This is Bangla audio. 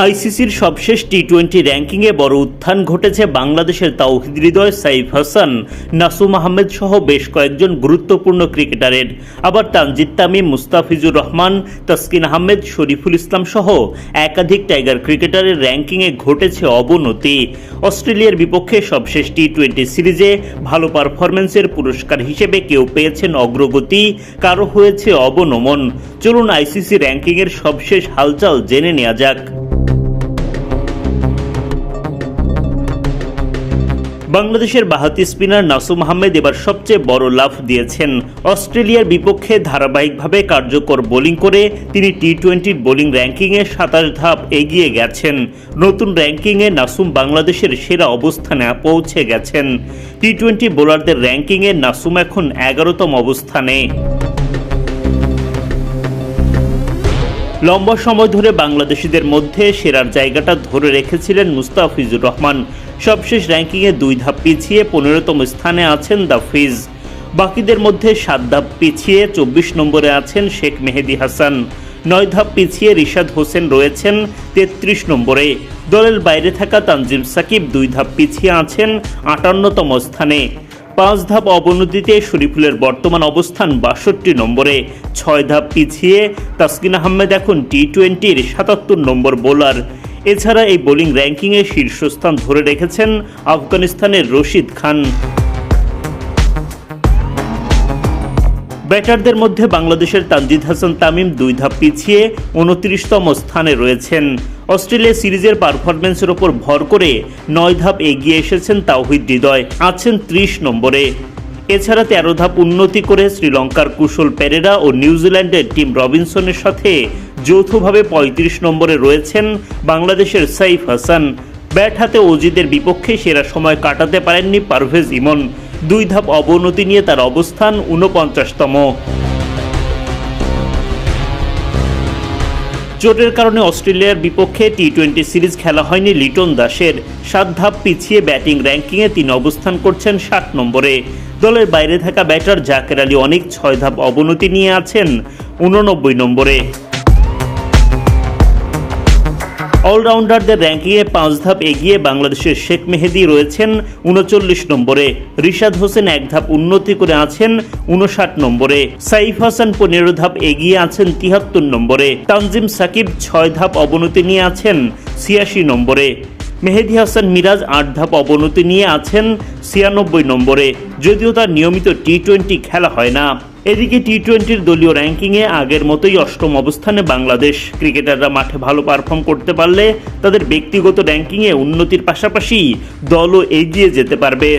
আইসিসির সবশেষ টি-20 র্যাঙ্কিংয়ে বড় উত্থান ঘটেছে বাংলাদেশের তাওহিদ হৃদয়, সাইফ হাসান, নাসুম আহমেদ সহ বেশ কয়েকজন গুরুত্বপূর্ণ ক্রিকেটারের। আবার তানজিদ তামিম, মুস্তাফিজুর রহমান, তাসকিন আহমেদ, শরীফুল ইসলাম সহ একাধিক টাইগার ক্রিকেটারের র্যাঙ্কিংয়ে ঘটেছে অবনতি। অস্ট্রেলিয়ার বিপক্ষে সবশেষ টি-20 সিরিজে ভালো পারফরম্যান্সের পুরস্কার হিসেবে কেউ পেয়েছেন অগ্রগতি, কারো হয়েছে অবনমন। চলুন আইসিসি র্যাঙ্কিংয়ের সবশেষ হালচাল জেনে নেওয়া যাক। বাংলাদেশের বাহাতি স্পিনার নাসুম আহমেদ এবার সবচেয়ে বড় লাফ দিয়েছেন। অস্ট্রেলিয়ার বিপক্ষে ধারাবাহিকভাবে কার্যকর বোলিং করে তিনি টি-20 বোলিং র্যাঙ্কিংয়ে 27 ধাপ এগিয়ে গেছেন। নতুন র্যাঙ্কিংয়ে নাসুম বাংলাদেশের সেরা অবস্থানে পৌঁছে গেছেন। টি-20 বোলারদের র্যাঙ্কিংয়ে নাসুম এখন 11তম অবস্থানে। লম্বা সময় ধরে বাংলাদেশিদের মধ্যে সেরার জায়গাটা ধরে রেখেছিলেন মুস্তাফিজুর রহমান। সবশেষ র্যাঙ্কিংয়ে 2 ধাপ পিছিয়ে 15তম স্থানে আছেন দাফিজ। বাকিদের মধ্যে 7 ধাপ পিছিয়ে 24 নম্বরে আছেন শেখ মেহেদী হাসান। 9 ধাপ পিছিয়ে রিশাদ হোসেন রয়েছেন 33 নম্বরে। দলের বাইরে থাকা তানজিম সাকিব 2 ধাপ পিছিয়ে আছেন 58তম স্থানে। 5 ধাপ অবনতিতে শরীফুলের বর্তমান অবস্থান 62 নম্বরে। 6 ধাপ পিছিয়ে তাসকিন আহমেদ এখন টি-20-র 77 নম্বর বোলার। এছাড়া এই বোলিং র্যাঙ্কিংয়ে শীর্ষস্থান ধরে রেখেছেন আফগানিস্তানের রশিদ খান। ব্যাটারদের মধ্যে বাংলাদেশের তানজিদ হাসান তামিম 2 ধাপ পিছিয়ে 29তম স্থানে রয়েছেন। অস্ট্রেলিয়া সিরিজের পারফরম্যান্সের ওপর ভর করে 9 ধাপ এগিয়ে এসেছেন তাওহিদ হৃদয়, আছেন 30 নম্বরে। এছাড়া 13 ধাপ উন্নতি করে শ্রীলঙ্কার কুশল পেরেরা ও নিউজিল্যান্ডের টিম রবিনসনের সাথে যৌথভাবে 35 নম্বরে রয়েছেন বাংলাদেশের সাইফ হাসান। ব্যাট হাতে অজিদের বিপক্ষে সেরা সময় কাটাতে পারেননি পারভেজ ইমন। 2 ধাপ অবনতি নিয়ে তার অবস্থান 49তম। চোটের কারণে অস্ট্রেলিয়ার বিপক্ষে টি-20 সিরিজ খেলা হয়নি লিটন দাসের। 7 ধাপ পিছিয়ে ব্যাটিং র্যাঙ্কিংয়ে তিনি অবস্থান করছেন 60 নম্বরে। দলের বাইরে থাকা ব্যাটার জাকের আলী অনেক 6 ধাপ অবনতি নিয়ে আছেন 89 নম্বরে। অলরাউন্ডারদের র্যাঙ্কিংয়ে 5 ধাপ এগিয়ে বাংলাদেশের শেখ মেহেদী রয়েছেন 39 নম্বরে। রিশাদ হোসেন 1 ধাপ উন্নতি করে আছেন 59 নম্বরে। সাইফ হাসান 15 ধাপ এগিয়ে আছেন 73 নম্বরে। তানজিম সাকিব 6 ধাপ অবনতি নিয়ে আছেন 86 নম্বরে। মেহেদী হাসান মিরাজ 8 ধাপ অবনতি নিয়ে আছেন 96 নম্বরে, যদিও তার নিয়মিত টি-20 খেলা হয় না। এদিকে টি-20-র দলীয় র্যাঙ্কিংয়ে আগের মতোই 8ম অবস্থানে বাংলাদেশ। ক্রিকেটাররা মাঠে ভালো পারফর্ম করতে পারলে তাদের ব্যক্তিগত র্যাঙ্কিংয়ে উন্নতির পাশাপাশি দলও এগিয়ে যেতে পারবে।